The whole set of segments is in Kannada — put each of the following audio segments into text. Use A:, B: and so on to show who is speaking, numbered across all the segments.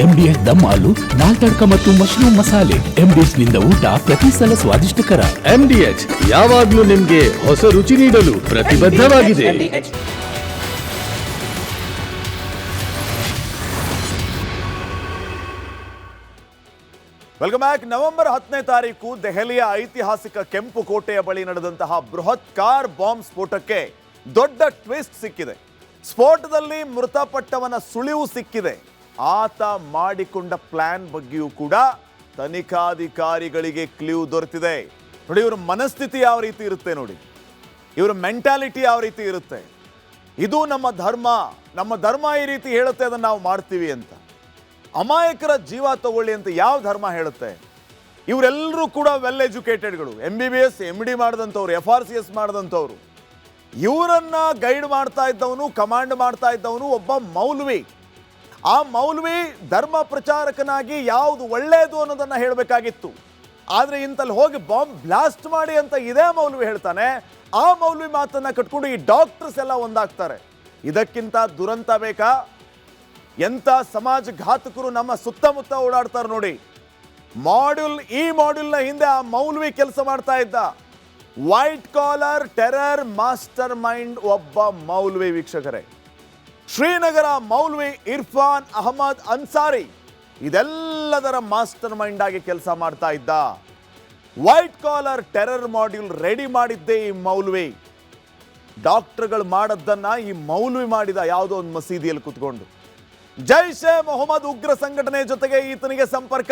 A: MDS ದಮ್ ಆಲು, ನಾಲ್ ತಡ್ಕ ಮತ್ತು ಮಶ್ರೂಮ್ ಮಸಾಲೆ. MDS ನಿಂದ ಊಟ ಪ್ರತಿ ಸಲ ಸ್ವಾದಿಷ್ಟಕರ.
B: MDH ಯಾವಾಗ್ಲೂ ನಿಮ್ಗೆ ಹೊಸ ರುಚಿ ನೀಡಲು ಪ್ರತಿಬದ್ಧವಾಗಿದೆ.
C: Welcome back. ನವೆಂಬರ್ 10ನೇ ತಾರೀಕು ದೆಹಲಿಯ ಐತಿಹಾಸಿಕ ಕೆಂಪು ಕೋಟೆಯ ಬಳಿ ನಡೆದಂತಹ ಬೃಹತ್ ಕಾರ್ ಬಾಂಬ್ ಸ್ಫೋಟಕ್ಕೆ ದೊಡ್ಡ ಟ್ವಿಸ್ಟ್ ಸಿಕ್ಕಿದೆ. ಸ್ಫೋಟದಲ್ಲಿ ಮೃತಪಟ್ಟವನ ಸುಳಿವು ಸಿಕ್ಕಿದೆ. ಆತ ಮಾಡಿಕೊಂಡ ಪ್ಲಾನ್ ಬಗ್ಗೆಯೂ ಕೂಡ ತನಿಖಾಧಿಕಾರಿಗಳಿಗೆ ಕ್ಲೂ ದೊರೆತಿದೆ. ನೋಡಿ, ಇವರ ಮನಸ್ಥಿತಿ ಯಾವ ರೀತಿ ಇರುತ್ತೆ ನೋಡಿ, ಇವರ ಮೆಂಟಾಲಿಟಿ ಯಾವ ರೀತಿ ಇರುತ್ತೆ. ಇದು ನಮ್ಮ ಧರ್ಮ ಈ ರೀತಿ ಹೇಳುತ್ತೆ, ಅದನ್ನು ನಾವು ಮಾಡ್ತೀವಿ ಅಂತ. ಅಮಾಯಕರ ಜೀವ ತಗೊಳ್ಳಿ ಅಂತ ಯಾವ ಧರ್ಮ ಹೇಳುತ್ತೆ? ಇವರೆಲ್ಲರೂ ಕೂಡ ವೆಲ್ ಎಜುಕೇಟೆಡ್ಗಳು, MBBS MD ಮಾಡಿದಂಥವ್ರು, FRCS ಮಾಡಿದಂಥವ್ರು. ಇವರನ್ನ ಗೈಡ್ ಮಾಡ್ತಾ ಇದ್ದವನು, ಕಮಾಂಡ್ ಮಾಡ್ತಾ ಇದ್ದವನು ಒಬ್ಬ ಮೌಲ್ವಿ. ಆ ಮೌಲ್ವಿ ಧರ್ಮ ಪ್ರಚಾರಕನಾಗಿ ಯಾವುದು ಒಳ್ಳೆಯದು ಅನ್ನೋದನ್ನ ಹೇಳಬೇಕಾಗಿತ್ತು. ಆದರೆ ಇಂತಲ್ಲಿ ಹೋಗಿ ಬಾಂಬ್ ಬ್ಲಾಸ್ಟ್ ಮಾಡಿ ಅಂತ ಇದೇ ಮೌಲ್ವಿ ಹೇಳ್ತಾನೆ. ಆ ಮೌಲ್ವಿ ಮಾತನ್ನ ಕಟ್ಕೊಂಡು ಈ ಡಾಕ್ಟರ್ಸ್ ಎಲ್ಲ ಒಂದಾಗ್ತಾರೆ. ಇದಕ್ಕಿಂತ ದುರಂತ ಬೇಕಾ? ಎಂಥ ಸಮಾಜ ಘಾತಕರು ನಮ್ಮ ಸುತ್ತಮುತ್ತ ಓಡಾಡ್ತಾರೆ ನೋಡಿ. ಈ ಮಾಡ್ಯೂಲ್ನ ಹಿಂದೆ ಆ ಮೌಲ್ವಿ ಕೆಲಸ ಮಾಡ್ತಾ ಇದ್ದ. White collar terror mastermind ಒಬ್ಬ ಮೌಲ್ವಿ ವೀಕ್ಷಕರೇ. ಶ್ರೀನಗರ ಮೌಲ್ವಿ ಇರ್ಫಾನ್ ಅಹಮದ್ ಅನ್ಸಾರಿ ಇದೆಲ್ಲದರ ಮಾಸ್ಟರ್ ಮೈಂಡ್ ಆಗಿ ಕೆಲಸ ಮಾಡ್ತಾ ಇದ್ದ. White collar terror module ready ಮಾಡಿದ್ದೇ ಈ ಮೌಲ್ವಿ. ಡಾಕ್ಟರ್ಗಳು ಮಾಡದ್ದನ್ನ ಈ ಮೌಲ್ವಿ ಮಾಡಿದ, ಯಾವುದೋ ಒಂದು ಮಸೀದಿಯಲ್ಲಿ ಕುತ್ಕೊಂಡು. ಜೈಷ್ ಎ ಮೊಹಮ್ಮದ್ ಉಗ್ರ ಸಂಘಟನೆ ಜೊತೆಗೆ ಈತನಿಗೆ ಸಂಪರ್ಕ.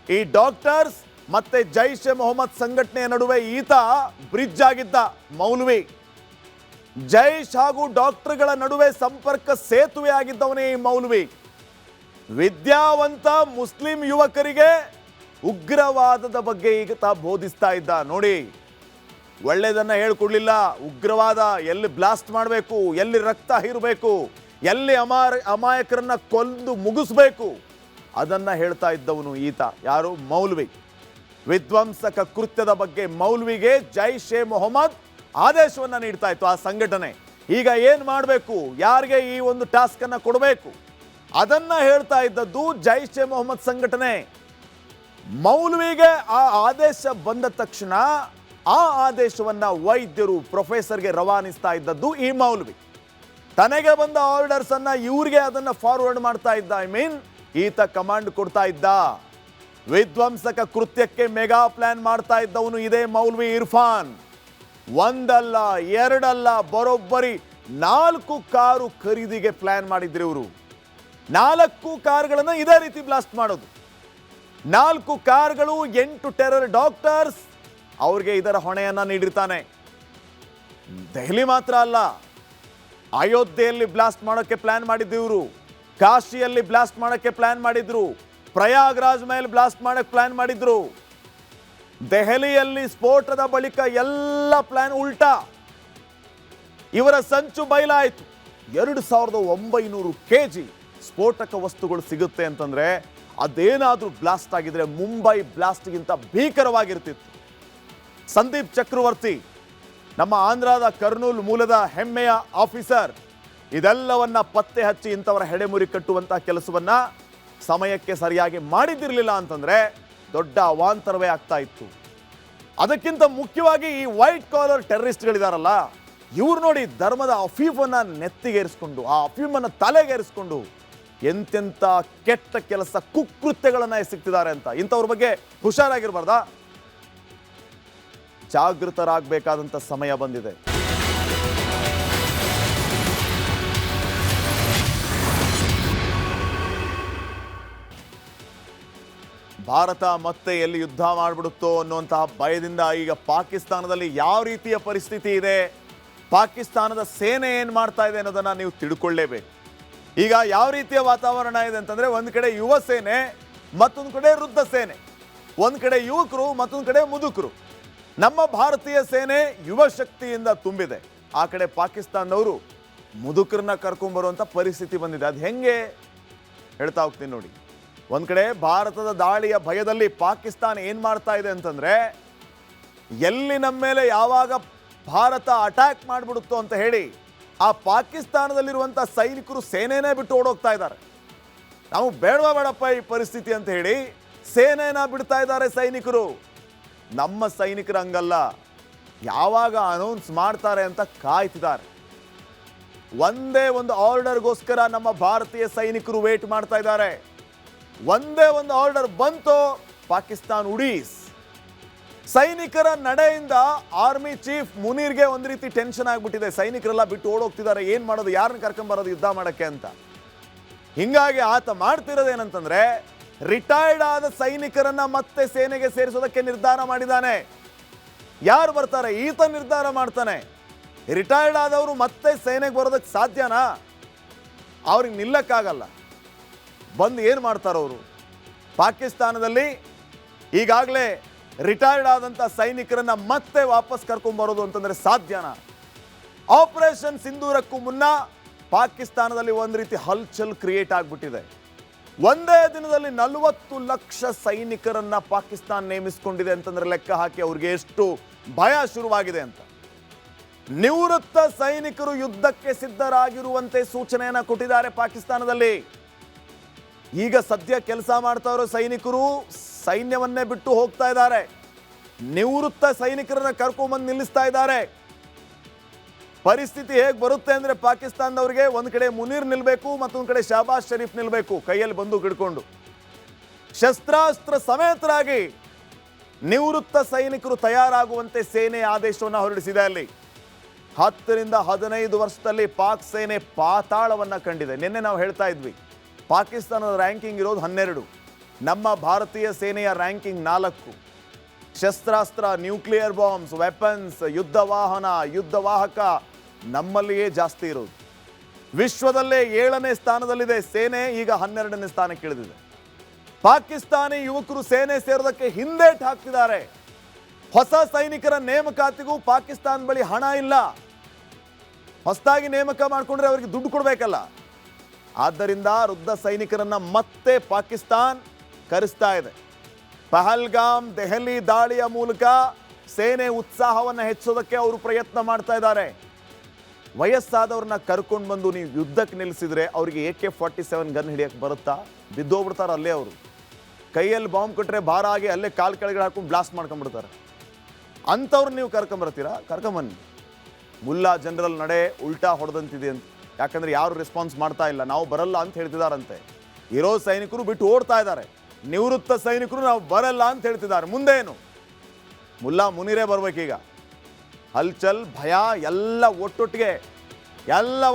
C: ಈ ಡಾಕ್ಟರ್ಸ್ ಮತ್ತೆ ಜೈಷ್ ಎ ಮೊಹಮ್ಮದ್ ಸಂಘಟನೆಯ ನಡುವೆ ಈತ ಬ್ರಿಡ್ಜ್ ಆಗಿದ್ದ ಮೌಲ್ವಿ. ಜೈಷ್ ಹಾಗೂ ಡಾಕ್ಟರ್ಗಳ ನಡುವೆ ಸಂಪರ್ಕ ಸೇತುವೆ ಆಗಿದ್ದವನೇ ಈ ಮೌಲ್ವಿ. ವಿದ್ಯಾವಂತ ಮುಸ್ಲಿಂ ಯುವಕರಿಗೆ ಉಗ್ರವಾದದ ಬಗ್ಗೆ ಈತ ಬೋಧಿಸ್ತಾ ಇದ್ದ. ನೋಡಿ, ಒಳ್ಳೆಯದನ್ನ ಹೇಳ್ಕೊಡ್ಲಿಲ್ಲ. ಉಗ್ರವಾದ ಎಲ್ಲಿ ಬ್ಲಾಸ್ಟ್ ಮಾಡಬೇಕು, ಎಲ್ಲಿ ರಕ್ತ ಹೀರಬೇಕು, ಎಲ್ಲಿ ಅಮಾಯಕರನ್ನ ಕೊಂದು ಮುಗಿಸ್ಬೇಕು, ಅದನ್ನ ಹೇಳ್ತಾ ಇದ್ದವನು ಈತ. ಯಾರು? ಮೌಲ್ವಿ. ವಿಧ್ವಂಸಕ ಕೃತ್ಯದ ಬಗ್ಗೆ ಮೌಲ್ವಿಗೆ ಜೈಷ್ ಎ ಮೊಹಮ್ಮದ್ ಆದೇಶವನ್ನ ನೀಡ್ತಾ ಇತ್ತು, ಆ ಸಂಘಟನೆ. ಈಗ ಏನ್ ಮಾಡಬೇಕು, ಯಾರಿಗೆ ಈ ಒಂದು ಟಾಸ್ಕ್ ಅನ್ನ ಕೊಡಬೇಕು, ಅದನ್ನ ಹೇಳ್ತಾ ಇದ್ದದ್ದು ಜೈಷ್ ಎ ಮೊಹಮ್ಮದ್ ಸಂಘಟನೆ. ಮೌಲ್ವಿಗೆ ಆ ಆದೇಶ ಬಂದ ತಕ್ಷಣ ಆ ಆದೇಶವನ್ನ ವೈದ್ಯರು ಪ್ರೊಫೆಸರ್ಗೆ ರವಾನಿಸ್ತಾ ಇದ್ದದ್ದು ಈ ಮೌಲ್ವಿ. ತನಗೆ ಬಂದ ಆರ್ಡರ್ಸ್ ಅನ್ನ ಇವ್ರಿಗೆ ಅದನ್ನ ಫಾರ್ವರ್ಡ್ ಮಾಡ್ತಾ ಇದ್ದ. ಈತ ಕಮಾಂಡ್ ಕೊಡ್ತಾ ಇದ್ದ. ವಿಧ್ವಂಸಕ ಕೃತ್ಯಕ್ಕೆ ಮೆಗಾ ಪ್ಲಾನ್ ಮಾಡ್ತಾ ಇದ್ದವನು ಇದೇ ಮೌಲ್ವಿ ಇರ್ಫಾನ್. ಒಂದಲ್ಲ ಎರಡಲ್ಲ, ಬರೋಬ್ಬರಿ 4 ಕಾರು ಖರೀದಿಗೆ ಪ್ಲಾನ್ ಮಾಡಿದ್ರು ಇವರು. 4 ಕಾರುಗಳನ್ನ ಇದೇ ರೀತಿ ಬ್ಲಾಸ್ಟ್ ಮಾಡೋದು. 4 ಕಾರುಗಳು, 8 ಟೆರರ್ ಡಾಕ್ಟರ್ಸ್, ಅವ್ರಿಗೆ ಇದರ ಹೊಣೆಯನ್ನ ನೀಡಿರ್ತಾನೆ. ದೆಹಲಿ ಮಾತ್ರ ಅಲ್ಲ, ಅಯೋಧ್ಯೆಯಲ್ಲಿ ಬ್ಲಾಸ್ಟ್ ಮಾಡೋಕ್ಕೆ ಪ್ಲಾನ್ ಮಾಡಿದ್ರು ಇವರು. ಕಾಶಿಯಲ್ಲಿ ಬ್ಲಾಸ್ಟ್ ಮಾಡೋಕ್ಕೆ ಪ್ಲಾನ್ ಮಾಡಿದ್ರು. ಪ್ರಯಾಗ್ರಾಜ್ ಮೇಲೆ ಬ್ಲಾಸ್ಟ್ ಮಾಡಕ್ಕೆ ಪ್ಲಾನ್ ಮಾಡಿದ್ರು. ದೆಹಲಿಯಲ್ಲಿ ಸ್ಫೋಟದ ಬಳಿಕ ಎಲ್ಲ ಪ್ಲಾನ್ ಉಲ್ಟಾ. ಇವರ ಸಂಚು ಬಯಲಾಯಿತು. 2900 kg ಸ್ಫೋಟಕ ವಸ್ತುಗಳು ಸಿಗುತ್ತೆ ಅಂತಂದ್ರೆ ಅದೇನಾದ್ರೂ ಬ್ಲಾಸ್ಟ್ ಆಗಿದ್ರೆ ಮುಂಬೈ ಬ್ಲಾಸ್ಟ್ಗಿಂತ ಭೀಕರವಾಗಿರ್ತಿತ್ತು. ಸಂದೀಪ್ ಚಕ್ರವರ್ತಿ, ನಮ್ಮ ಆಂಧ್ರದ ಕರ್ನೂಲ್ ಮೂಲದ ಹೆಮ್ಮೆಯ ಆಫೀಸರ್, ಇದೆಲ್ಲವನ್ನ ಪತ್ತೆ ಹಚ್ಚಿ ಇಂಥವರ ಹೆಡೆಮುರಿ ಕಟ್ಟುವಂತ ಕೆಲಸವನ್ನ ಸಮಯಕ್ಕೆ ಸರಿಯಾಗಿ ಮಾಡಿದಿರಲಿಲ್ಲ ಅಂತಂದ್ರೆ ದೊಡ್ಡ ಅವಾಂತರವೇ ಆಗ್ತಾ ಇತ್ತು. ಅದಕ್ಕಿಂತ ಮುಖ್ಯವಾಗಿ ಈ ವೈಟ್ ಕಾಲರ್ ಟೆರರಿಸ್ಟ್ಗಳಿದಾರಲ್ಲ, ಇವ್ರು ನೋಡಿ ಧರ್ಮದ ಅಫೀಫನ್ನ ನೆತ್ತಿಗೇರಿಸ್ಕೊಂಡು, ಆ ಅಫೀಮನ್ನ ತಲೆಗೇರಿಸ್ಕೊಂಡು ಎಂತೆಂಥ ಕೆಟ್ಟ ಕೆಲಸ, ಕುಕೃತ್ಯಗಳನ್ನ ಎಸಗ್ತಿದ್ದಾರೆ ಅಂತ. ಇಂಥವ್ರ ಬಗ್ಗೆ ಹುಷಾರಾಗಿರ್ಬಾರ್ದಾ? ಜಾಗೃತರಾಗಬೇಕಾದಂಥ ಸಮಯ ಬಂದಿದೆ. ಭಾರತ ಮತ್ತೆ ಎಲ್ಲಿ ಯುದ್ಧ ಮಾಡಿಬಿಡುತ್ತೋ ಅನ್ನುವಂತಹ ಭಯದಿಂದ ಈಗ ಪಾಕಿಸ್ತಾನದಲ್ಲಿ ಯಾವ ರೀತಿಯ ಪರಿಸ್ಥಿತಿ ಇದೆ, ಪಾಕಿಸ್ತಾನದ ಸೇನೆ ಏನು ಮಾಡ್ತಾ ಇದೆ ಅನ್ನೋದನ್ನ ನೀವು ತಿಳ್ಕೊಳ್ಳೇಬೇಕು. ಈಗ ಯಾವ ರೀತಿಯ ವಾತಾವರಣ ಇದೆ ಅಂತಂದ್ರೆ, ಒಂದು ಕಡೆ ಯುವ ಸೇನೆ, ಮತ್ತೊಂದು ಕಡೆ ವೃದ್ಧ ಸೇನೆ, ಒಂದು ಕಡೆ ಯುವಕರು, ಮತ್ತೊಂದು ಕಡೆ ಮುದುಕರು. ನಮ್ಮ ಭಾರತೀಯ ಸೇನೆ ಯುವ ಶಕ್ತಿಯಿಂದ ತುಂಬಿದೆ. ಆ ಕಡೆ ಪಾಕಿಸ್ತಾನದವರು ಮುದುಕರನ್ನ ಕರ್ಕೊಂಡ್ಬರುವಂಥ ಪರಿಸ್ಥಿತಿ ಬಂದಿದೆ. ಅದು ಹೆಂಗೆ ಹೇಳ್ತಾ ಹೋಗ್ತೀನಿ ನೋಡಿ. ಒಂದು ಕಡೆ ಭಾರತದ ದಾಳಿಯ ಭಯದಲ್ಲಿ ಪಾಕಿಸ್ತಾನ ಏನು ಮಾಡ್ತಾ ಇದೆ ಅಂತಂದ್ರೆ, ಎಲ್ಲಿ ನಮ್ಮ ಮೇಲೆ ಯಾವಾಗ ಭಾರತ ಅಟ್ಯಾಕ್ ಮಾಡಿಬಿಡುತ್ತೋ ಅಂತ ಹೇಳಿ ಆ ಪಾಕಿಸ್ತಾನದಲ್ಲಿರುವಂಥ ಸೈನಿಕರು ಸೇನೆನೇ ಬಿಟ್ಟು ಓಡೋಗ್ತಾ ಇದ್ದಾರೆ. ನಾವು ಬೇಡಪ್ಪ ಈ ಪರಿಸ್ಥಿತಿ ಅಂತ ಹೇಳಿ ಸೇನೆನ ಬಿಡ್ತಾ ಇದ್ದಾರೆ ಸೈನಿಕರು. ನಮ್ಮ ಸೈನಿಕರು ಹಂಗಲ್ಲ, ಯಾವಾಗ ಅನೌನ್ಸ್ ಮಾಡ್ತಾರೆ ಅಂತ ಕಾಯ್ತಿದ್ದಾರೆ. ಒಂದೇ ಒಂದು ಆರ್ಡರ್ಗೋಸ್ಕರ ನಮ್ಮ ಭಾರತೀಯ ಸೈನಿಕರು ವೇಟ್ ಮಾಡ್ತಾ ಇದ್ದಾರೆ. ಒಂದೇ ಒಂದು ಆರ್ಡರ್ ಬಂತು, ಪಾಕಿಸ್ತಾನ್ ಉಡೀಸ್. ಸೈನಿಕರ ನಡೆಯಿಂದ ಆರ್ಮಿ ಚೀಫ್ ಮುನೀರ್ಗೆ ಒಂದು ರೀತಿ ಟೆನ್ಷನ್ ಆಗ್ಬಿಟ್ಟಿದೆ. ಸೈನಿಕರೆಲ್ಲ ಬಿಟ್ಟು ಓಡೋಗ್ತಿದ್ದಾರೆ, ಏನ್ ಮಾಡೋದು, ಯಾರನ್ನ ಕರ್ಕೊಂಬರೋದು ಯುದ್ಧ ಮಾಡಕ್ಕೆ ಅಂತ. ಹಿಂಗಾಗಿ ಆತ ಮಾಡ್ತಿರೋದೇನಂತಂದ್ರೆ ರಿಟೈರ್ಡ್ ಆದ ಸೈನಿಕರನ್ನ ಮತ್ತೆ ಸೇನೆಗೆ ಸೇರಿಸೋದಕ್ಕೆ ನಿರ್ಧಾರ ಮಾಡಿದ್ದಾನೆ. ಯಾರು ಬರ್ತಾರೆ, ಈತ ನಿರ್ಧಾರ ಮಾಡ್ತಾನೆ. ರಿಟೈರ್ಡ್ ಆದವರು ಮತ್ತೆ ಸೇನೆಗೆ ಬರೋದಕ್ಕೆ ಸಾಧ್ಯನಾ? ಅವ್ರಿಗೆ ನಿಲ್ಲಕ್ಕಾಗಲ್ಲ. ಬಂದು ಏನು ಮಾಡ್ತಾರೆ ಅವರು? ಪಾಕಿಸ್ತಾನದಲ್ಲಿ ಈಗಾಗಲೇ ರಿಟೈರ್ಡ್ ಆದಂಥ ಸೈನಿಕರನ್ನ ಮತ್ತೆ ವಾಪಸ್ ಕರ್ಕೊಂಡ್ಬರೋದು ಅಂತಂದ್ರೆ ಸಾಧ್ಯನಾ? ಆಪರೇಷನ್ ಸಿಂಧೂರಕ್ಕೂ ಮುನ್ನ ಪಾಕಿಸ್ತಾನದಲ್ಲಿ ಒಂದು ರೀತಿ ಹಲ್ಚಲ್ ಕ್ರಿಯೇಟ್ ಆಗಿಬಿಟ್ಟಿದೆ. ಒಂದೇ ದಿನದಲ್ಲಿ 40 ಲಕ್ಷ ಸೈನಿಕರನ್ನ ಪಾಕಿಸ್ತಾನ ನೇಮಿಸಿಕೊಂಡಿದೆ ಅಂತಂದ್ರೆ ಲೆಕ್ಕ ಹಾಕಿ ಅವ್ರಿಗೆ ಎಷ್ಟು ಭಯ ಶುರುವಾಗಿದೆ ಅಂತ. ನಿವೃತ್ತ ಸೈನಿಕರು ಯುದ್ಧಕ್ಕೆ ಸಿದ್ಧರಾಗಿರುವಂತೆ ಸೂಚನೆಯನ್ನ ಕೊಟ್ಟಿದ್ದಾರೆ ಪಾಕಿಸ್ತಾನದಲ್ಲಿ. ಈಗ ಸದ್ಯ ಕೆಲಸ ಮಾಡ್ತಾ ಇರೋ ಸೈನಿಕರು ಸೈನ್ಯವನ್ನೇ ಬಿಟ್ಟು ಹೋಗ್ತಾ ಇದ್ದಾರೆ. ನಿವೃತ್ತ ಸೈನಿಕರನ್ನ ಕರ್ಕೊಂಡ್ಬಂದು ನಿಲ್ಲಿಸ್ತಾ ಇದ್ದಾರೆ. ಪರಿಸ್ಥಿತಿ ಹೇಗೆ ಬರುತ್ತೆ ಅಂದ್ರೆ ಪಾಕಿಸ್ತಾನದವರಿಗೆ ಒಂದ್ ಕಡೆ ಮುನೀರ್ ನಿಲ್ಬೇಕು, ಮತ್ತೊಂದು ಕಡೆ ಶಹಬಾಜ್ ಶರೀಫ್ ನಿಲ್ಬೇಕು, ಕೈಯಲ್ಲಿ ಬಂದೂಕು ಹಿಡ್ಕೊಂಡು ಶಸ್ತ್ರಾಸ್ತ್ರ ಸಮೇತರಾಗಿ ನಿವೃತ್ತ ಸೈನಿಕರು ತಯಾರಾಗುವಂತೆ ಸೇನೆ ಆದೇಶವನ್ನು ಹೊರಡಿಸಿದೆ. ಅಲ್ಲಿ 10 ರಿಂದ 15 ವರ್ಷದಲ್ಲಿ ಪಾಕ್ ಸೇನೆ ಪಾತಾಳವನ್ನ ಕಂಡಿದೆ. ನಿನ್ನೆ ನಾವು ಹೇಳ್ತಾ ಇದ್ವಿ, ಪಾಕಿಸ್ತಾನದ ರ್ಯಾಂಕಿಂಗ್ ಇರೋದು 12, ನಮ್ಮ ಭಾರತೀಯ ಸೇನೆಯ ರ್ಯಾಂಕಿಂಗ್ 4. ಶಸ್ತ್ರಾಸ್ತ್ರ, ನ್ಯೂಕ್ಲಿಯರ್ ಬಾಂಬ್ಸ್, ವೆಪನ್ಸ್, ಯುದ್ಧ ವಾಹನ, ಯುದ್ಧ ವಾಹಕ ನಮ್ಮಲ್ಲಿಯೇ ಜಾಸ್ತಿ ಇರೋದು. ವಿಶ್ವದಲ್ಲೇ 7ನೇ ಸ್ಥಾನದಲ್ಲಿದೆ ಸೇನೆ, ಈಗ 12ನೇ ಸ್ಥಾನಕ್ಕೆ ಇಳಿದಿದೆ. ಪಾಕಿಸ್ತಾನಿ ಯುವಕರು ಸೇನೆ ಸೇರೋದಕ್ಕೆ ಹಿಂದೇಟು ಹಾಕ್ತಿದ್ದಾರೆ. ಹೊಸ ಸೈನಿಕರ ನೇಮಕಾತಿಗೂ ಪಾಕಿಸ್ತಾನ ಬಳಿ ಹಣ ಇಲ್ಲ. ಹೊಸದಾಗಿ ನೇಮಕ ಮಾಡಿಕೊಂಡ್ರೆ ಅವರಿಗೆ ದುಡ್ಡು ಕೊಡಬೇಕಲ್ಲ. ಆದ್ದರಿಂದ ವೃದ್ಧ ಸೈನಿಕರನ್ನ ಮತ್ತೆ ಪಾಕಿಸ್ತಾನ್ ಕರೆಸ್ತಾ ಇದೆ. ಪಹಲ್ಗಾಮ್, ದೆಹಲಿ ದಾಳಿಯ ಮೂಲಕ ಸೇನೆ ಉತ್ಸಾಹವನ್ನು ಹೆಚ್ಚೋದಕ್ಕೆ ಅವರು ಪ್ರಯತ್ನ ಮಾಡ್ತಾ ಇದ್ದಾರೆ. ವಯಸ್ಸಾದವ್ರನ್ನ ಕರ್ಕೊಂಡು ಬಂದು ನೀವು ಯುದ್ಧಕ್ಕೆ ನಿಲ್ಲಿಸಿದ್ರೆ ಅವರಿಗೆ AK-47 ಗನ್ ಹಿಡಿಯಕ್ಕೆ ಬರುತ್ತಾ? ಬಿದ್ದೋಗ್ಬಿಡ್ತಾರೆ ಅಲ್ಲೇ. ಅವರು ಕೈಯಲ್ಲಿ ಬಾಂಬ್ ಕೊಟ್ಟರೆ ಭಾರ ಆಗಿ ಅಲ್ಲೇ ಕಾಲು ಕೆಳಗಡೆ ಹಾಕೊಂಡು ಬ್ಲಾಸ್ಟ್ ಮಾಡ್ಕೊಂಡ್ಬಿಡ್ತಾರೆ. ಅಂಥವ್ರನ್ನ ನೀವು ಕರ್ಕೊಂಬರ್ತೀರಾ? ಕರ್ಕೊಂಬನ್ನಿ. ಮುಲ್ಲಾ ಜನರಲ್ ನಡೆ ಉಲ್ಟಾ ಹೊಡೆದಂತಿದೆ ಅಂತ. ಯಾಕಂದ್ರೆ ಯಾರು ರೆಸ್ಪಾನ್ಸ್ ಮಾಡ್ತಾ ಇಲ್ಲ, ನಾವು ಬರಲ್ಲ ಅಂತ ಹೇಳ್ತಿದಾರಂತೆ. ಇರೋ ಸೈನಿಕರು ಬಿಟ್ಟು ಓಡ್ತಾ ಇದ್ದಾರೆ. ನಿವೃತ್ತ ಸೈನಿಕರು ನಾವು ಬರಲ್ಲ ಅಂತ ಹೇಳ್ತಿದ್ದಾರೆ. ಮುಂದೇನು? ಮುಲ್ಲಾ ಮುನೀರೇ ಬರ್ಬೇಕೀಗ. ಹಲ್ಚಲ್, ಭಯ ಎಲ್ಲ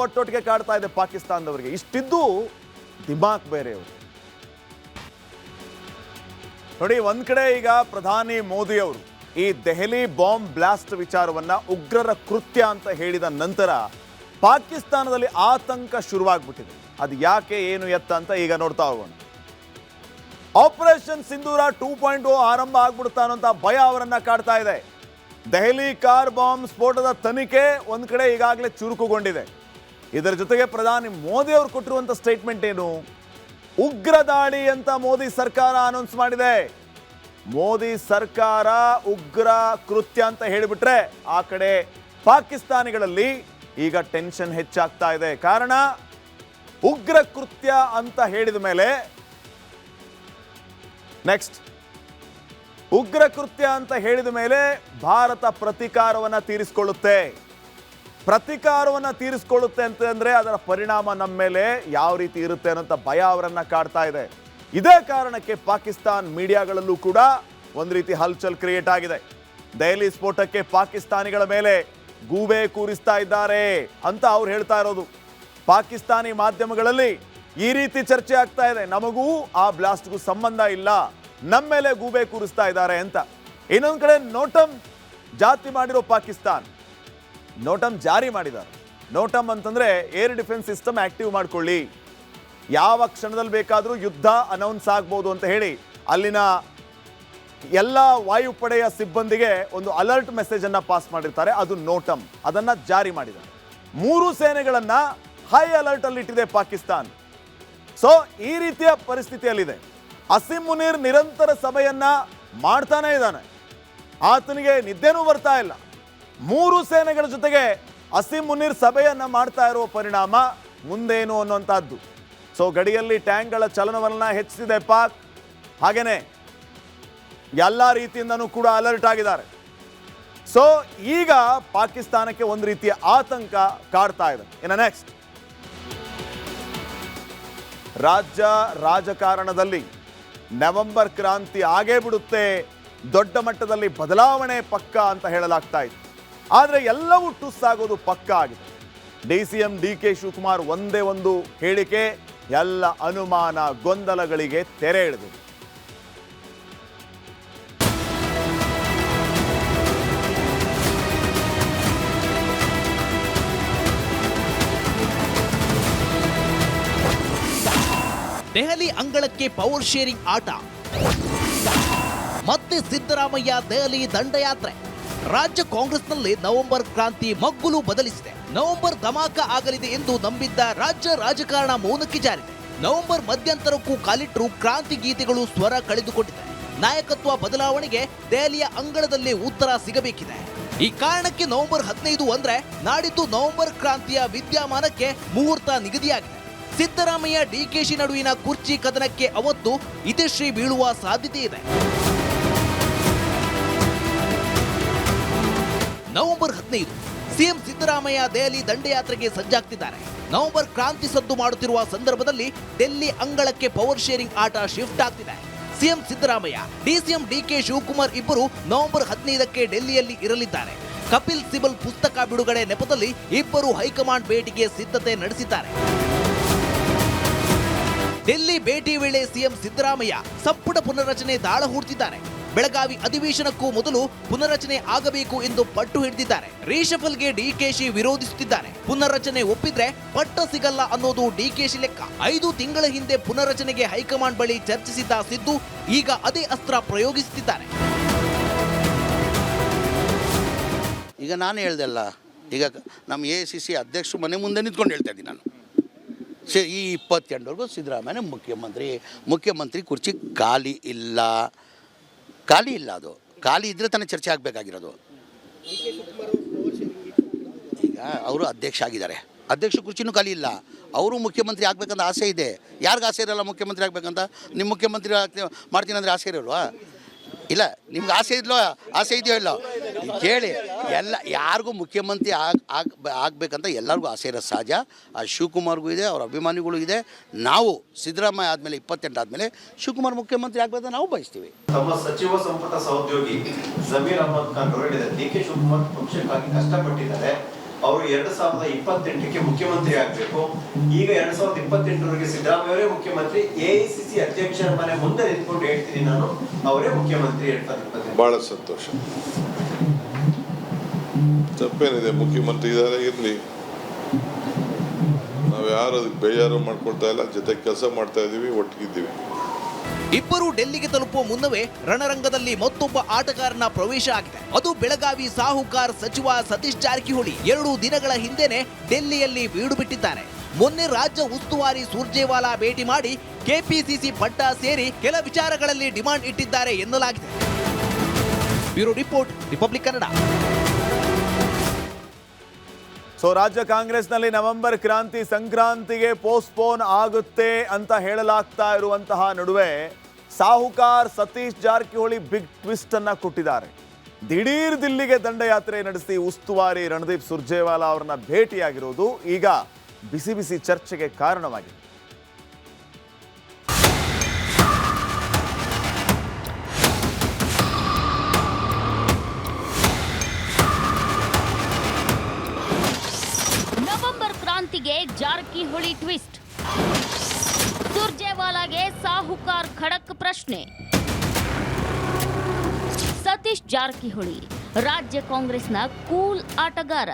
C: ಒಟ್ಟೊಟ್ಟಿಗೆ ಕಾಡ್ತಾ ಇದೆ ಪಾಕಿಸ್ತಾನದವರಿಗೆ. ಇಷ್ಟಿದ್ದು ದಿಮಾಕ್ ಬೇರೆ ಅವರು. ನೋಡಿ, ಒಂದ್ ಕಡೆ ಈಗ ಪ್ರಧಾನಿ ಮೋದಿ ಅವರು ಈ ದೆಹಲಿ ಬಾಂಬ್ ಬ್ಲಾಸ್ಟ್ ವಿಚಾರವನ್ನ ಉಗ್ರರ ಕೃತ್ಯ ಅಂತ ಹೇಳಿದ ನಂತರ ಪಾಕಿಸ್ತಾನದಲ್ಲಿ ಆತಂಕ ಶುರುವಾಗ್ಬಿಟ್ಟಿದೆ. ಅದು ಯಾಕೆ, ಏನು, ಎತ್ತ ಅಂತ ಈಗ ನೋಡ್ತಾ ಹೋಗೋಣ. ಆಪರೇಷನ್ ಸಿಂಧೂರ 2.0 ಆರಂಭ ಆಗ್ಬಿಡುತ್ತಾ ಅನ್ನೋಂಥ ಭಯ ಅವರನ್ನ ಕಾಡ್ತಾ ಇದೆ. ದೆಹಲಿ ಕಾರ್ ಬಾಂಬ್ ಸ್ಫೋಟದ ತನಿಖೆ ಒಂದ್ ಕಡೆ ಈಗಾಗಲೇ ಚುರುಕುಗೊಂಡಿದೆ. ಇದರ ಜೊತೆಗೆ ಪ್ರಧಾನಿ ಮೋದಿ ಅವರು ಕೊಟ್ಟಿರುವಂತ ಸ್ಟೇಟ್ಮೆಂಟ್ ಏನು? ಉಗ್ರ ದಾಳಿ ಅಂತ ಮೋದಿ ಸರ್ಕಾರ ಅನೌನ್ಸ್ ಮಾಡಿದೆ. ಮೋದಿ ಸರ್ಕಾರ ಉಗ್ರ ಕೃತ್ಯ ಅಂತ ಹೇಳಿಬಿಟ್ರೆ ಆ ಕಡೆ ಪಾಕಿಸ್ತಾನಿಗಳಲ್ಲಿ ಈಗ ಟೆನ್ಷನ್ ಹೆಚ್ಚಾಗ್ತಾ ಇದೆ. ಕಾರಣ, ಉಗ್ರ ಕೃತ್ಯ ಅಂತ ಹೇಳಿದ ಮೇಲೆ ಉಗ್ರ ಕೃತ್ಯ ಅಂತ ಹೇಳಿದ ಮೇಲೆ ಭಾರತ ಪ್ರತೀಕಾರವನ್ನ ತೀರಿಸಿಕೊಳ್ಳುತ್ತೆ ಅಂತಂದ್ರೆ ಅದರ ಪರಿಣಾಮ ನಮ್ಮ ಮೇಲೆ ಯಾವ ರೀತಿ ಇರುತ್ತೆ ಅನ್ನೋ ಭಯ ಅವರನ್ನ ಕಾಡ್ತಾ ಇದೆ. ಇದೇ ಕಾರಣಕ್ಕೆ ಪಾಕಿಸ್ತಾನ್ ಮೀಡಿಯಾಗಳಲ್ಲೂ ಕೂಡ ಒಂದು ರೀತಿ ಹಲ್ಚಲ್ ಕ್ರಿಯೇಟ್ ಆಗಿದೆ. ದೆಹಲಿ ಸ್ಫೋಟಕ್ಕೆ ಪಾಕಿಸ್ತಾನಿಗಳ ಮೇಲೆ ಗೂಬೆ ಕೂರಿಸ್ತಾ ಇದ್ದಾರೆ ಅಂತ ಅವ್ರು ಹೇಳ್ತಾ ಇರೋದು. ಪಾಕಿಸ್ತಾನಿ ಮಾಧ್ಯಮಗಳಲ್ಲಿ ಈ ರೀತಿ ಚರ್ಚೆ ಆಗ್ತಾ ಇದೆ, ನಮಗೂ ಆ ಬ್ಲಾಸ್ಟ್ಗೂ ಸಂಬಂಧ ಇಲ್ಲ, ನಮ್ಮ ಮೇಲೆ ಗೂಬೆ ಕೂರಿಸ್ತಾ ಇದ್ದಾರೆ ಅಂತ. ಇನ್ನೊಂದು ಕಡೆ ನೋಟಮ್ ಜಾರಿ ಮಾಡಿದ್ದಾರೆ. ನೋಟಮ್ ಅಂತಂದ್ರೆ ಏರ್ ಡಿಫೆನ್ಸ್ ಸಿಸ್ಟಮ್ ಆಕ್ಟಿವ್ ಮಾಡ್ಕೊಳ್ಳಿ, ಯಾವ ಕ್ಷಣದಲ್ಲಿ ಬೇಕಾದರೂ ಯುದ್ಧ ಅನೌನ್ಸ್ ಆಗ್ಬೋದು ಅಂತ ಹೇಳಿ ಅಲ್ಲಿನ ಎಲ್ಲ ವಾಯುಪಡೆಯ ಸಿಬ್ಬಂದಿಗೆ ಒಂದು ಅಲರ್ಟ್ ಮೆಸೇಜ್ ಅನ್ನ ಪಾಸ್ ಮಾಡಿರ್ತಾರೆ. ಅದು ನೋಟಮ್, ಅದನ್ನ ಜಾರಿ ಮಾಡಿದ್ದಾರೆ. 3 ಸೇನೆಗಳನ್ನ ಹೈ ಅಲರ್ಟ್ ಅಲ್ಲಿ ಇಟ್ಟಿದೆ ಪಾಕಿಸ್ತಾನ್. ಸೊ ಈ ರೀತಿಯ ಪರಿಸ್ಥಿತಿಯಲ್ಲಿದೆ. ಅಸಿಂ ಮುನೀರ್ ನಿರಂತರ ಸಭೆಯನ್ನ ಮಾಡ್ತಾನೆ ಇದ್ದಾನೆ. ಆತನಿಗೆ ನಿದ್ದೆನೂ ಬರ್ತಾ ಇಲ್ಲ. 3 ಸೇನೆಗಳ ಜೊತೆಗೆ ಅಸಿಂ ಮುನೀರ್ ಸಭೆಯನ್ನ ಮಾಡ್ತಾ ಇರುವ ಪರಿಣಾಮ ಮುಂದೇನು ಅನ್ನುವಂಥದ್ದು. ಸೊ ಗಡಿಯಲ್ಲಿ ಟ್ಯಾಂಕ್ಗಳ ಚಲನವಲನ ಹೆಚ್ಚಿಸಿದೆ ಪಾಕ್. ಹಾಗೇನೆ ಎಲ್ಲ ರೀತಿಯಿಂದನೂ ಕೂಡ ಅಲರ್ಟ್ ಆಗಿದ್ದಾರೆ. ಸೊ ಈಗ ಪಾಕಿಸ್ತಾನಕ್ಕೆ ಒಂದು ರೀತಿಯ ಆತಂಕ ಕಾಡ್ತಾ ಇದೆ. ಇನ್ನು ನೆಕ್ಸ್ಟ್, ರಾಜ್ಯ ರಾಜಕಾರಣದಲ್ಲಿ ನವೆಂಬರ್ ಕ್ರಾಂತಿ ಆಗೇ ಬಿಡುತ್ತೆ, ದೊಡ್ಡ ಮಟ್ಟದಲ್ಲಿ ಬದಲಾವಣೆ ಪಕ್ಕ ಅಂತ ಹೇಳಲಾಗ್ತಾ ಇತ್ತು. ಆದರೆ ಎಲ್ಲವೂ ಟುಸ್ಸಾಗೋದು ಪಕ್ಕ ಆಗಿದೆ. DCM DK ಶಿವಕುಮಾರ್ ಒಂದೇ ಒಂದು ಹೇಳಿಕೆ ಎಲ್ಲ ಅನುಮಾನ ಗೊಂದಲಗಳಿಗೆ ತೆರೆ ಎಳೆದಿದೆ.
D: ದೆಹಲಿ ಅಂಗಳಕ್ಕೆ ಪವರ್ ಶೇರಿಂಗ್ ಆಟ, ಮತ್ತೆ ಸಿದ್ದರಾಮಯ್ಯ ದೆಹಲಿ ದಂಡಯಾತ್ರೆ. ರಾಜ್ಯ ಕಾಂಗ್ರೆಸ್ನಲ್ಲಿ ನವೆಂಬರ್ ಕ್ರಾಂತಿ ಮಗ್ಗುಲು ಬದಲಿಸಿದೆ. ನವೆಂಬರ್ ಧಮಾಕ ಆಗಲಿದೆ ಎಂದು ನಂಬಿದ್ದ ರಾಜ್ಯ ರಾಜಕಾರಣ ಮೌನಕ್ಕೆ ಜಾರಿದೆ. ನವೆಂಬರ್ ಮಧ್ಯಂತರಕ್ಕೂ ಕಾಲಿಟ್ಟರು ಕ್ರಾಂತಿ ಗೀತೆಗಳು ಸ್ವರ ಕಳೆದುಕೊಂಡಿದೆ. ನಾಯಕತ್ವ ಬದಲಾವಣೆಗೆ ದೆಹಲಿಯ ಅಂಗಳದಲ್ಲಿ ಉತ್ತರ ಸಿಗಬೇಕಿದೆ. ಈ ಕಾರಣಕ್ಕೆ ನವೆಂಬರ್ 15 ಅಂದ್ರೆ ನಾಡಿದ್ದು ನವೆಂಬರ್ ಕ್ರಾಂತಿಯ ವಿದ್ಯಮಾನಕ್ಕೆ ಮುಹೂರ್ತ ನಿಗದಿಯಾಗಿದೆ. ಸಿದ್ದರಾಮಯ್ಯ DKಶಿ ನಡುವಿನ ಕುರ್ಚಿ ಕದನಕ್ಕೆ ಅವತ್ತು ಇತಿಶ್ರೀ ಬೀಳುವ ಸಾಧ್ಯತೆ ಇದೆ. ನವೆಂಬರ್ 15 ಸಿಎಂ ಸಿದ್ದರಾಮಯ್ಯ ದೆಹಲಿ ದಂಡಯಾತ್ರೆಗೆ ಸಜ್ಜಾಗ್ತಿದ್ದಾರೆ. ನವೆಂಬರ್ ಕ್ರಾಂತಿ ಸದ್ದು ಮಾಡುತ್ತಿರುವ ಸಂದರ್ಭದಲ್ಲಿ ಡೆಲ್ಲಿ ಅಂಗಳಕ್ಕೆ ಪವರ್ ಶೇರಿಂಗ್ ಆಟ ಶಿಫ್ಟ್ ಆಗ್ತಿದೆ. CM Siddaramaiah, DCM DK Shivakumar ಇಬ್ಬರು ನವೆಂಬರ್ 15ಕ್ಕೆ ಡೆಲ್ಲಿಯಲ್ಲಿ ಇರಲಿದ್ದಾರೆ. ಕಪಿಲ್ ಸಿಬಲ್ ಪುಸ್ತಕ ಬಿಡುಗಡೆ ನೆಪದಲ್ಲಿ ಇಬ್ಬರು ಹೈಕಮಾಂಡ್ ಭೇಟಿಗೆ ಸಿದ್ಧತೆ ನಡೆಸಿದ್ದಾರೆ. ಡೆಲ್ಲಿ ಭೇಟಿ ವೇಳೆ ಸಿಎಂ ಸಿದ್ದರಾಮಯ್ಯ ಸಂಪುಟ ಪುನರ್ರಚನೆ ದಾಳ ಹೂಡ್ತಿದ್ದಾರೆ. ಬೆಳಗಾವಿ ಅಧಿವೇಶನಕ್ಕೂ ಮೊದಲು ಪುನರ್ರಚನೆ ಆಗಬೇಕು ಎಂದು ಪಟ್ಟು ಹಿಡಿದಿದ್ದಾರೆ. ರೀಶಫಲ್ಗೆ DKಶಿ ವಿರೋಧಿಸುತ್ತಿದ್ದಾರೆ. ಪುನರ್ರಚನೆ ಒಪ್ಪಿದ್ರೆ ಪಟ್ಟ ಸಿಗಲ್ಲ ಅನ್ನೋದು DKಶಿ ಲೆಕ್ಕ. 5 ತಿಂಗಳ ಹಿಂದೆ ಪುನರ್ರಚನೆಗೆ ಹೈಕಮಾಂಡ್ ಬಳಿ ಚರ್ಚಿಸಿದ್ದ ಸಿದ್ದು ಈಗ ಅದೇ ಅಸ್ತ್ರ ಪ್ರಯೋಗಿಸುತ್ತಿದ್ದಾರೆ.
E: ಈಗ ನಾನು ಹೇಳ್ದಲ್ಲ, ಈಗ ನಮ್ಮ AICC ಅಧ್ಯಕ್ಷರು ಮನೆ ಮುಂದೆ ನಿಂತ್ಕೊಂಡು ಹೇಳ್ತಾ ಇದ್ದೀನಿ ನಾನು. ಈ 22ವರೆಗೂ ಸಿದ್ದರಾಮಯ್ಯ ಮುಖ್ಯಮಂತ್ರಿ ಕುರ್ಚಿ ಖಾಲಿ ಇಲ್ಲ. ಅದು ಖಾಲಿ ಇದ್ದರೆ ತಾನೇ ಚರ್ಚೆ ಆಗಬೇಕಾಗಿರೋದು. ಈಗ ಅವರು ಅಧ್ಯಕ್ಷ ಆಗಿದ್ದಾರೆ, ಅಧ್ಯಕ್ಷ ಕುರ್ಚಿನೂ ಖಾಲಿ ಇಲ್ಲ. ಅವರು ಮುಖ್ಯಮಂತ್ರಿ ಆಗಬೇಕಂತ ಆಸೆ ಇದೆ. ಯಾರಿಗೂ ಆಸೆ ಇರಲ್ಲ ಮುಖ್ಯಮಂತ್ರಿ ಆಗಬೇಕಂತ? ನಿಮ್ಮ ಮುಖ್ಯಮಂತ್ರಿ ಮಾಡ್ತೀನಿ ಅಂದರೆ ಆಸೆ ಇರೋಲ್ವಾ? ಇಲ್ಲ, ನಿಮ್ಗೆ ಆಸೆ ಇದೆಯೋ ಇಲ್ಲೋ ಕೇಳಿ. ಎಲ್ಲ ಯಾರಿಗೂ ಮುಖ್ಯಮಂತ್ರಿ ಆಗಬೇಕಂತ ಎಲ್ಲರಿಗೂ ಆಸೆ ಇರೋ ಸಹಜ. ಆ ಶಿವಕುಮಾರ್ಗೂ ಇದೆ, ಅವ್ರ ಅಭಿಮಾನಿಗಳು ಇದೆ. ನಾವು ಸಿದ್ದರಾಮಯ್ಯ ಆದಮೇಲೆ 28 ಆದಮೇಲೆ ಶಿವಕುಮಾರ್ ಮುಖ್ಯಮಂತ್ರಿ ಆಗಬೇಕಂತ ನಾವು ಬಯಸ್ತೀವಿ.
F: ತಮ್ಮ ಸಚಿವ ಸಂಪುಟ ಸಹೋದ್ಯೋಗಿ ಜಮೀರ್ ಅಹಮದ್ ಖಾನ್ ಅವರು ಹೇಳಿದ್ದಾರೆ, DK ಶಿವಕುಮಾರ್ ಪಕ್ಷಕ್ಕಾಗಿ ಕಷ್ಟಪಟ್ಟಿದ್ದಾರೆ, ಅವರು 2028ಕ್ಕೆ ಮುಖ್ಯಮಂತ್ರಿ ಆಗಬೇಕು. ಈಗ 2028ರವರೆಗೆ ಸಿದ್ದರಾಮಯ್ಯ ಅವರೇ ಮುಖ್ಯಮಂತ್ರಿ. AICC ಅಧ್ಯಕ್ಷರ ಮನೆ ಮುಂದೆ ನಿಂತ್ಕೊಂಡು ಹೇಳ್ತೀನಿ ನಾನು, ಅವರೇ ಮುಖ್ಯಮಂತ್ರಿ 2028.
G: ಬಹಳ ಸಂತೋಷ. ತಪ್ಪೇನಿದೆ, ಮುಖ್ಯಮಂತ್ರಿ ಇದ್ದಾರೆ, ಇರಲಿ. ನಾವು ಯಾರು ಅದಕ್ಕೆ ಬೇಜಾರು ಮಾಡ್ಕೊಳ್ತಾ ಇಲ್ಲ, ಜೊತೆ ಕೆಲಸ ಮಾಡ್ತಾ ಇದ್ದೀವಿ, ಒಟ್ಟಿಗಿದ್ದೀವಿ.
D: ಇಬ್ಬರು ಡೆಲ್ಲಿಗೆ ತಲುಪುವ ಮುನ್ನವೇ ರಣರಂಗದಲ್ಲಿ ಮತ್ತೊಬ್ಬ ಆಟಗಾರನ ಪ್ರವೇಶ ಆಗಿದೆ. ಅದು ಬೆಳಗಾವಿ ಸಾಹುಕಾರ್ ಸಚಿವ ಸತೀಶ್ ಜಾರಕಿಹೊಳಿ. 2 ದಿನಗಳ ಹಿಂದೆನೆ ಡೆಲ್ಲಿಯಲ್ಲಿ ಬೀಡು ಬಿಟ್ಟಿದ್ದಾರೆ. ಮೊನ್ನೆ ರಾಜ್ಯ ಉಸ್ತುವಾರಿ ಸುರ್ಜೇವಾಲಾ ಭೇಟಿ ಮಾಡಿ KPCC ಪಟ್ಟ ಸೇರಿ ಕೆಲ ವಿಚಾರಗಳಲ್ಲಿ ಡಿಮಾಂಡ್ ಇಟ್ಟಿದ್ದಾರೆ ಎನ್ನಲಾಗಿದೆ. Bureau report, republic Kannada.
C: So ರಾಜ್ಯ ಕಾಂಗ್ರೆಸ್ನಲ್ಲಿ ನವೆಂಬರ್ ಕ್ರಾಂತಿ ಸಂಕ್ರಾಂತಿಗೆ ಪೋಸ್ಟ್ಪೋನ್ ಆಗುತ್ತೆ ಅಂತ ಹೇಳಲಾಗ್ತಾ ಇರುವಂತಹ ನಡುವೆ ಸಾಹುಕಾರ್ ಸತೀಶ್ ಜಾರಕಿಹೊಳಿ ಬಿಗ್ ಟ್ವಿಸ್ಟ್ ಅನ್ನ ಕೊಟ್ಟಿದ್ದಾರೆ. ದಿಢೀರ್ ದಿಲ್ಲಿಗೆ ದಂಡಯಾತ್ರೆ ನಡೆಸಿ ಉಸ್ತುವಾರಿ ರಣದೀಪ್ ಸುರ್ಜೇವಾಲಾ ಅವರನ್ನ ಭೇಟಿಯಾಗಿರೋದು ಈಗ ಬಿಸಿ ಬಿಸಿ ಚರ್ಚೆಗೆ ಕಾರಣವಾಗಿದೆ.
H: ನವೆಂಬರ್ ಕ್ರಾಂತಿಗೆ ಜಾರಕಿಹೊಳಿ ಟ್ವಿಸ್ಟ್. ಸುರ್ಜೇವಾಲಾಗೆ ಸಾಹುಕಾರ್ ಖಡಕ್ ಪ್ರಶ್ನೆ. ಸತೀಶ್ ಜಾರಕಿಹೊಳಿ ರಾಜ್ಯ ಕಾಂಗ್ರೆಸ್ನ ಕೂಲ್ ಆಟಗಾರ.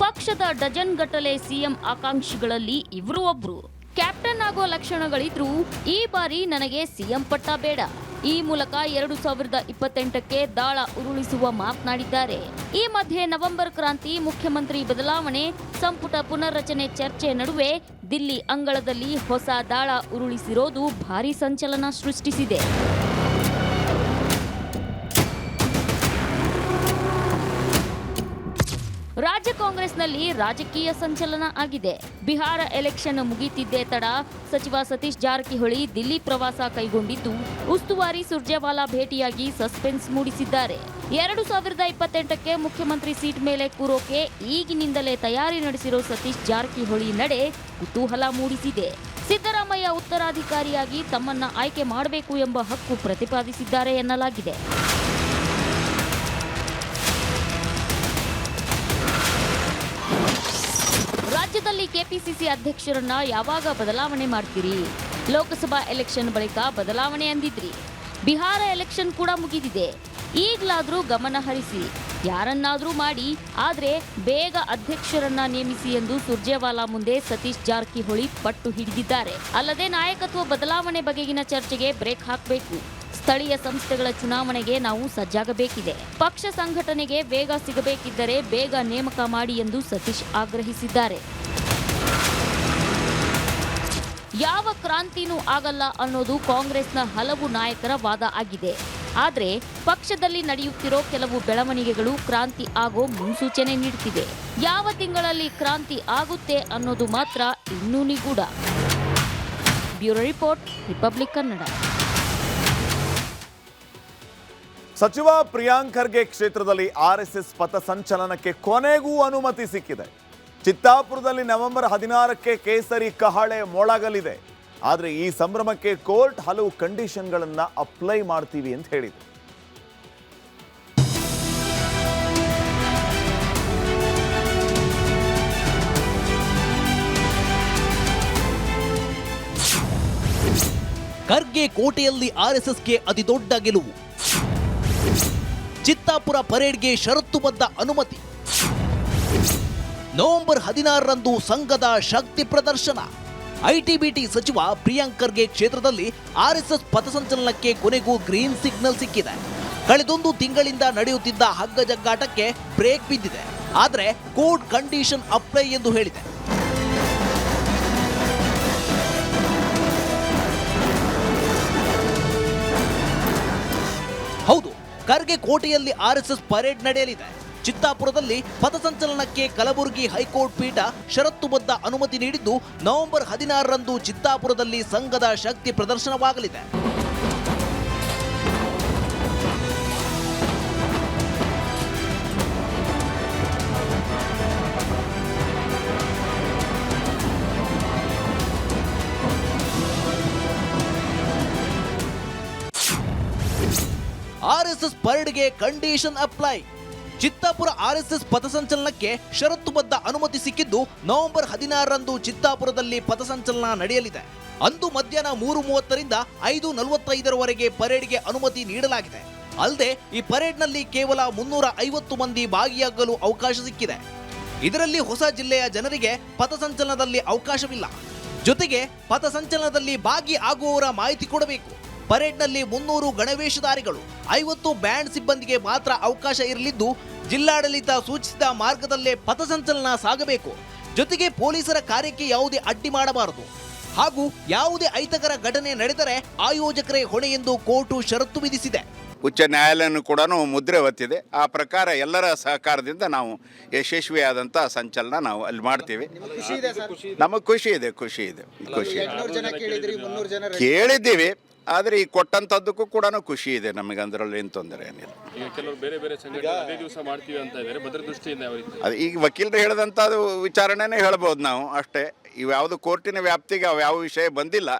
H: ಪಕ್ಷದ ಡಜನ್ ಗಟ್ಟಲೆ ಸಿಎಂ ಆಕಾಂಕ್ಷಿಗಳಲ್ಲಿ ಇವರು ಒಬ್ರು. ಕ್ಯಾಪ್ಟನ್ ಆಗೋ ಲಕ್ಷಣಗಳಿದ್ರೂ ಈ ಬಾರಿ ನನಗೆ ಸಿಎಂ ಪಟ್ಟ ಬೇಡ. ಈ ಮೂಲಕ 2028ಕ್ಕೆ ದಾಳ ಉರುಳಿಸುವ ಮಾತನಾಡಿದ್ದಾರೆ. ಈ ಮಧ್ಯೆ ನವೆಂಬರ್ ಕ್ರಾಂತಿ, ಮುಖ್ಯಮಂತ್ರಿ ಬದಲಾವಣೆ, ಸಂಪುಟ ಪುನರ್ರಚನೆ ಚರ್ಚೆ ನಡುವೆ ದಿಲ್ಲಿ ಅಂಗಳದಲ್ಲಿ ಹೊಸ ದಾಳ ಉರುಳಿಸಿರೋದು ಭಾರೀ ಸಂಚಲನ ಸೃಷ್ಟಿಸಿದೆ. ರಾಜ್ಯ ಕಾಂಗ್ರೆಸ್ನಲ್ಲಿ ರಾಜಕೀಯ ಸಂಚಲನ ಆಗಿದೆ. ಬಿಹಾರ ಎಲೆಕ್ಷನ್ ಮುಗಿತಿದ್ದೇ ತಡ ಸಚಿವ ಸತೀಶ್ ಜಾರಕಿಹೊಳಿ ದಿಲ್ಲಿ ಪ್ರವಾಸ ಕೈಗೊಂಡಿದ್ದು ಉಸ್ತುವಾರಿ ಸುರ್ಜೇವಾಲಾ ಭೇಟಿಯಾಗಿ ಸಸ್ಪೆನ್ಸ್ ಮೂಡಿಸಿದ್ದಾರೆ. 2028ಕ್ಕೆ ಮುಖ್ಯಮಂತ್ರಿ ಸೀಟ್ ಮೇಲೆ ಕೂರೋಕೆ ಈಗಿನಿಂದಲೇ ತಯಾರಿ ನಡೆಸಿರೋ ಸತೀಶ್ ಜಾರಕಿಹೊಳಿ ನಡೆ ಕುತೂಹಲ ಮೂಡಿಸಿದೆ. ಸಿದ್ದರಾಮಯ್ಯ ಉತ್ತರಾಧಿಕಾರಿಯಾಗಿ ತಮ್ಮನ್ನ ಆಯ್ಕೆ ಮಾಡಬೇಕು ಎಂಬ ಹಕ್ಕು ಪ್ರತಿಪಾದಿಸಿದ್ದಾರೆ ಎನ್ನಲಾಗಿದೆ. ರಾಜ್ಯದಲ್ಲಿ ಕೆಪಿಸಿಸಿ ಅಧ್ಯಕ್ಷರನ್ನ ಯಾವಾಗ ಬದಲಾವಣೆ ಮಾಡ್ತೀರಿ? ಲೋಕಸಭಾ ಎಲೆಕ್ಷನ್ ಬಳಿಕ ಬದಲಾವಣೆ ಅಂದಿದ್ರಿ. ಬಿಹಾರ ಎಲೆಕ್ಷನ್ ಕೂಡ ಮುಗಿದಿದೆ. ಈಗಲಾದ್ರೂ ಗಮನ ಹರಿಸಿ, ಯಾರನ್ನಾದ್ರೂ ಮಾಡಿ, ಆದ್ರೆ ಬೇಗ ಅಧ್ಯಕ್ಷರನ್ನ ನೇಮಿಸಿ ಎಂದು ಸುರ್ಜೇವಾಲಾ ಮುಂದೆ ಸತೀಶ್ ಜಾರಕಿಹೊಳಿ ಪಟ್ಟು ಹಿಡಿದಿದ್ದಾರೆ. ಅಲ್ಲದೆ ನಾಯಕತ್ವ ಬದಲಾವಣೆ ಬಗೆಗಿನ ಚರ್ಚೆಗೆ ಬ್ರೇಕ್ ಹಾಕಬೇಕು. ಸ್ಥಳೀಯ ಸಂಸ್ಥೆಗಳ ಚುನಾವಣೆಗೆ ನಾವು ಸಜ್ಜಾಗಬೇಕಿದೆ. ಪಕ್ಷ ಸಂಘಟನೆಗೆ ವೇಗ ಸಿಗಬೇಕಿದ್ದರೆ ಬೇಗ ನೇಮಕ ಮಾಡಿ ಎಂದು ಸತೀಶ್ ಆಗ್ರಹಿಸಿದ್ದಾರೆ. ಯಾವ ಕ್ರಾಂತಿನೂ ಆಗಲ್ಲ ಅನ್ನೋದು ಕಾಂಗ್ರೆಸ್ನ ಹಲವು ನಾಯಕರ ವಾದ ಆಗಿದೆ. ಆದರೆ ಪಕ್ಷದಲ್ಲಿ ನಡೆಯುತ್ತಿರೋ ಕೆಲವು ಬೆಳವಣಿಗೆಗಳು ಕ್ರಾಂತಿ ಆಗೋ ಮುನ್ಸೂಚನೆ ನೀಡುತ್ತಿದೆ. ಯಾವ ತಿಂಗಳಲ್ಲಿ ಕ್ರಾಂತಿ ಆಗುತ್ತೆ ಅನ್ನೋದು ಮಾತ್ರ ಇನ್ನೂ ನಿಗೂಢ. Bureau report, republic Kannada.
C: ಸಚಿವ ಪ್ರಿಯಾಂಕ್ ಖರ್ಗೆ ಕ್ಷೇತ್ರದಲ್ಲಿ ಆರ್ಎಸ್ಎಸ್ ಪಥಸಂಚಲನಕ್ಕೆ ಕೊನೆಗೂ ಅನುಮತಿ ಸಿಕ್ಕಿದೆ. ಚಿತ್ತಾಪುರದಲ್ಲಿ ನವೆಂಬರ್ 16ಕ್ಕೆ ಕೇಸರಿ ಕಹಳೆ ಮೊಳಗಲಿದೆ. ಆದರೆ ಈ ಸಂಭ್ರಮಕ್ಕೆ ಕೋರ್ಟ್ ಹಲವು ಕಂಡೀಷನ್ಗಳನ್ನ ಅಪ್ಲೈ ಮಾಡ್ತೀವಿ ಅಂತ ಹೇಳಿದೆ.
D: ಖರ್ಗೆ ಕೋಟೆಯಲ್ಲಿ ಆರ್ಎಸ್ಎಸ್ಗೆ ಅತಿದೊಡ್ಡ ಗೆಲುವು. ಚಿತ್ತಾಪುರ ಪರೇಡ್ಗೆ ಷರತ್ತುಬದ್ಧ ಅನುಮತಿ. ನವೆಂಬರ್ 16ರಂದು ಸಂಘದ ಶಕ್ತಿ ಪ್ರದರ್ಶನ. ಐಟಿಬಿಟಿ ಸಚಿವ ಪ್ರಿಯಾಂಕ್ ಖರ್ಗೆ ಕ್ಷೇತ್ರದಲ್ಲಿ ಆರ್ಎಸ್ಎಸ್ ಪಥಸಂಚಲನಕ್ಕೆ ಕೊನೆಗೂ ಗ್ರೀನ್ ಸಿಗ್ನಲ್ ಸಿಕ್ಕಿದೆ. ಕಳೆದೊಂದು ತಿಂಗಳಿಂದ ನಡೆಯುತ್ತಿದ್ದ ಹಗ್ಗ ಜಗ್ಗಾಟಕ್ಕೆ ಬ್ರೇಕ್ ಬಿದ್ದಿದೆ. ಆದರೆ ಕೋರ್ಟ್ ಕಂಡೀಷನ್ ಅಪ್ಲೈ ಎಂದು ಹೇಳಿದೆ. ಹೌದು, ಖರ್ಗೆ ಕೋಟೆಯಲ್ಲಿ ಆರ್ಎಸ್ಎಸ್ ಪರೇಡ್ ನಡೆಯಲಿದೆ. ಚಿತ್ತಾಪುರದಲ್ಲಿ ಪಥಸಂಚಲನಕ್ಕೆ ಕಲಬುರಗಿ ಹೈಕೋರ್ಟ್ ಪೀಠ ಷರತ್ತುಬದ್ಧ ಅನುಮತಿ ನೀಡಿದ್ದು ನವೆಂಬರ್ 16ರಂದು ಚಿತ್ತಾಪುರದಲ್ಲಿ ಸಂಘದ ಶಕ್ತಿ ಪ್ರದರ್ಶನವಾಗಲಿದೆ. ಆರ್ಎಸ್ಎಸ್ ಪರೇಡ್ಗೆ ಕಂಡೀಷನ್ ಅಪ್ಲೈ. ಚಿತ್ತಾಪುರ ಆರ್ಎಸ್ಎಸ್ ಪಥಸಂಚಲನಕ್ಕೆ ಷರತ್ತುಬದ್ಧ ಅನುಮತಿ ಸಿಕ್ಕಿದ್ದು ನವೆಂಬರ್ 16ರಂದು ಚಿತ್ತಾಪುರದಲ್ಲಿ ಪಥಸಂಚಲನ ನಡೆಯಲಿದೆ. ಅಂದು ಮಧ್ಯಾಹ್ನ 3:30ರಿಂದ 5:45ರವರೆಗೆ ಪರೇಡ್ಗೆ ಅನುಮತಿ ನೀಡಲಾಗಿದೆ. ಅಲ್ಲದೆ ಈ ಪರೇಡ್ನಲ್ಲಿ ಕೇವಲ 350 ಮಂದಿ ಭಾಗಿಯಾಗಲು ಅವಕಾಶ ಸಿಕ್ಕಿದೆ. ಇದರಲ್ಲಿ ಹೊಸ ಜಿಲ್ಲೆಯ ಜನರಿಗೆ ಪಥಸಂಚಲನದಲ್ಲಿ ಅವಕಾಶವಿಲ್ಲ. ಜೊತೆಗೆ ಪಥಸಂಚಲನದಲ್ಲಿ ಭಾಗಿ ಆಗುವವರ ಮಾಹಿತಿ ಕೊಡಬೇಕು. ಪರೇಡ್ನಲ್ಲಿ 300 ಗಣವೇಷಧಾರಿಗಳು, 50 ಬ್ಯಾಂಡ್ ಸಿಬ್ಬಂದಿಗೆ ಮಾತ್ರ ಅವಕಾಶ ಇರಲಿದ್ದು ಜಿಲ್ಲಾಡಳಿತ ಸೂಚಿಸಿದ ಮಾರ್ಗದಲ್ಲೇ ಪಥಸಂಚಲನ ಸಾಗಬೇಕು. ಜೊತೆಗೆ ಪೊಲೀಸರ ಕಾರ್ಯಕ್ಕೆ ಯಾವುದೇ ಅಡ್ಡಿ ಮಾಡಬಾರದು ಹಾಗೂ ಯಾವುದೇ ಅಹಿತಕರ ಘಟನೆ ನಡೆದರೆ ಆಯೋಜಕರೇ ಹೊಣೆ ಎಂದು ಕೋರ್ಟು ಷರತ್ತು ವಿಧಿಸಿದೆ.
I: ಉಚ್ಚ ನ್ಯಾಯಾಲಯನೂ ಕೂಡ ಮುದ್ರೆ ಒತ್ತಿದೆ. ಆ ಪ್ರಕಾರ ಎಲ್ಲರ ಸಹಕಾರದಿಂದ ನಾವು ಯಶಸ್ವಿಯಾದಂಥ ಸಂಚಲನ ನಾವು ಅಲ್ಲಿ ಮಾಡ್ತೀವಿ. ನಮಗೆ ಖುಷಿ ಇದೆ. ಕೇಳಿದ್ದೀವಿ, ಆದರೆ ಈ ಕೊಟ್ಟಂಥದ್ದಕ್ಕೂ ಕೂಡ ಖುಷಿ ಇದೆ ನಮಗೆ. ಅದರಲ್ಲಿ ಏನು ತೊಂದರೆ ಏನಿಲ್ಲ. ಅದು ಈಗ ವಕೀಲರು ಹೇಳಿದಂಥದ್ದು ವಿಚಾರಣೆನೇ ಹೇಳ್ಬೋದು ನಾವು ಅಷ್ಟೇ. ಇವ್ಯಾವುದು ಕೋರ್ಟಿನ ವ್ಯಾಪ್ತಿಗೆ ಯಾವ ವಿಷಯ ಬಂದಿಲ್ಲ.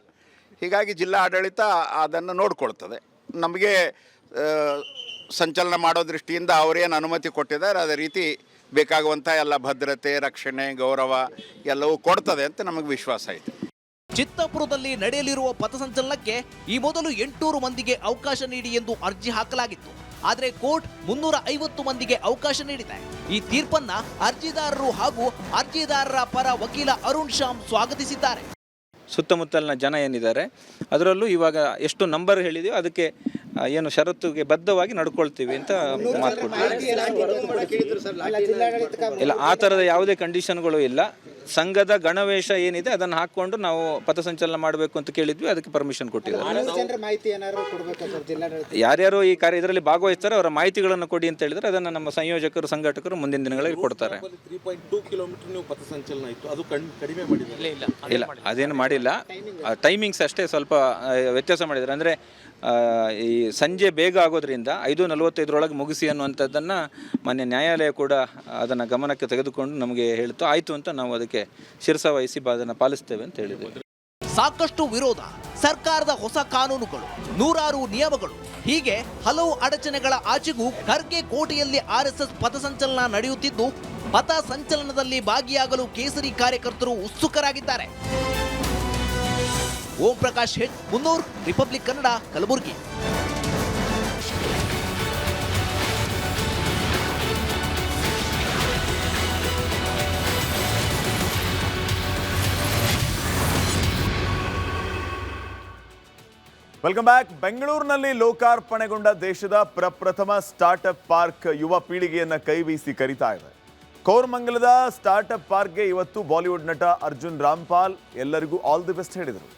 I: ಹೀಗಾಗಿ ಜಿಲ್ಲಾ ಆಡಳಿತ ಅದನ್ನು ನೋಡ್ಕೊಳ್ತದೆ. ನಮಗೆ ಸಂಚಲನ ಮಾಡೋ ದೃಷ್ಟಿಯಿಂದ ಅವರೇನು ಅನುಮತಿ ಕೊಟ್ಟಿದ್ದಾರೆ ಅದೇ ರೀತಿ ಬೇಕಾಗುವಂಥ ಎಲ್ಲ ಭದ್ರತೆ, ರಕ್ಷಣೆ, ಗೌರವ ಎಲ್ಲವೂ ಕೊಡ್ತದೆ ಅಂತ ನಮಗೆ ವಿಶ್ವಾಸ ಇದೆ.
D: ಚಿತ್ತಾಪುರದಲ್ಲಿ ನಡೆಯಲಿರುವ ಪಥಸಂಚಲನಕ್ಕೆ ಈ ಮೊದಲು 800 ಮಂದಿಗೆ ಅವಕಾಶ ನೀಡಿ ಎಂದು ಅರ್ಜಿ ಹಾಕಲಾಗಿತ್ತು. ಆದರೆ ಕೋರ್ಟ್ 350 ಮಂದಿಗೆ ಅವಕಾಶ ನೀಡಿದೆ. ಈ ತೀರ್ಪನ್ನ ಅರ್ಜಿದಾರರು ಹಾಗೂ ಅರ್ಜಿದಾರರ ಪರ ವಕೀಲ ಅರುಣ್ ಶ್ಯಾಮ್ ಸ್ವಾಗತಿಸಿದ್ದಾರೆ.
J: ಸುತ್ತಮುತ್ತಲಿನ ಜನ ಏನಿದ್ದಾರೆ ಅದರಲ್ಲೂ ಇವಾಗ ಎಷ್ಟು ನಂಬರ್ ಹೇಳಿದೆಯೋ ಅದಕ್ಕೆ ಏನು ಷರತ್ತುಗೆ ಬದ್ಧವಾಗಿ ನಡ್ಕೊಳ್ತೀವಿ ಅಂತ ಮಾತು ಕೊಡ್ತೀವಿ. ಇಲ್ಲ, ಆ ಥರದ ಯಾವುದೇ ಕಂಡೀಷನ್ಗಳು ಇಲ್ಲ. ಸಂಘದ ಗಣವೇಶ ಏನಿದೆ ಅದನ್ನು ಹಾಕ್ಕೊಂಡು ನಾವು ಪಥಸಂಚಲನ ಮಾಡಬೇಕು ಅಂತ ಕೇಳಿದ್ವಿ, ಅದಕ್ಕೆ ಪರ್ಮಿಷನ್ ಕೊಟ್ಟಿದ್ದಾರೆ. ಯಾರ್ಯಾರು ಈ ಕಾರ್ಯ ಇದರಲ್ಲಿ ಭಾಗವಹಿಸ್ತಾರೆ ಅವರ ಮಾಹಿತಿಗಳನ್ನು ಕೊಡಿ ಅಂತ ಹೇಳಿದರೆ ಅದನ್ನು ನಮ್ಮ ಸಂಯೋಜಕರು ಸಂಘಟಕರು ಮುಂದಿನ ದಿನಗಳಲ್ಲಿ ಕೊಡ್ತಾರೆ.
K: 3.2 ಕಿಲೋಮೀಟರ್ ನೀವು ಪಥಸಂಚಲನ ಇತ್ತು, ಅದು ಕಡಿಮೆ ಮಾಡಿದ್ದಾರೆ?
J: ಇಲ್ಲ, ಅದೇನು ಮಾಡಿಲ್ಲ. ಟೈಮಿಂಗ್ಸ್ ಅಷ್ಟೇ ಸ್ವಲ್ಪ ವ್ಯತ್ಯಾಸ ಮಾಡಿದ್ದಾರೆ. ಅಂದರೆ ಈ ಸಂಜೆ ಬೇಗ ಆಗೋದ್ರಿಂದ 5:45 ಮುಗಿಸಿ ಅನ್ನುವಂಥದ್ದನ್ನು ಮಾನ್ಯ ನ್ಯಾಯಾಲಯ ಕೂಡ ಅದನ್ನು ಗಮನಕ್ಕೆ ತೆಗೆದುಕೊಂಡು ನಮಗೆ ಹೇಳ್ತು. ಆಯಿತು ಅಂತ ನಾವು ಅದಕ್ಕೆ ಶಿರಸಾವಹಿಸಿ ಅದನ್ನು ಪಾಲಿಸ್ತೇವೆ ಅಂತ ಹೇಳಿದ್ದೇವೆ.
D: ಸಾಕಷ್ಟು ವಿರೋಧ, ಸರ್ಕಾರದ ಹೊಸ ಕಾನೂನುಗಳು, ನೂರಾರು ನಿಯಮಗಳು, ಹೀಗೆ ಹಲವು ಅಡಚಣೆಗಳ ಆಚೆಗೂ ಖರ್ಗೆ ಕೋಟೆಯಲ್ಲಿ RSS ಪಥಸಂಚಲನ ನಡೆಯುತ್ತಿದ್ದು, ಪಥ ಸಂಚಲನದಲ್ಲಿ ಭಾಗಿಯಾಗಲು ಕೇಸರಿ ಕಾರ್ಯಕರ್ತರು ಉತ್ಸುಕರಾಗಿದ್ದಾರೆ. ಓಂ ಪ್ರಕಾಶ್ ಹೆಡ್, ಮುನ್ನೂರ್, republic Kannada, Kalaburagi.
C: Welcome back. ಬೆಂಗಳೂರಿನಲ್ಲಿ ಲೋಕಾರ್ಪಣೆಗೊಂಡ ದೇಶದ ಪ್ರಪ್ರಥಮ ಸ್ಟಾರ್ಟ್ಅಪ್ ಪಾರ್ಕ್ ಯುವ ಪೀಳಿಗೆಯನ್ನ ಕೈ ಬೀಸಿ ಕರೀತಾ ಇದೆ. ಕೋರಮಂಗಲದ ಸ್ಟಾರ್ಟ್ಅಪ್ ಪಾರ್ಕ್ಗೆ ಇವತ್ತು ಬಾಲಿವುಡ್ ನಟ ಅರ್ಜುನ್ ರಾಮ್ಪಾಲ್ ಎಲ್ಲರಿಗೂ ಆಲ್ ದಿ ಬೆಸ್ಟ್ ಹೇಳಿದರು.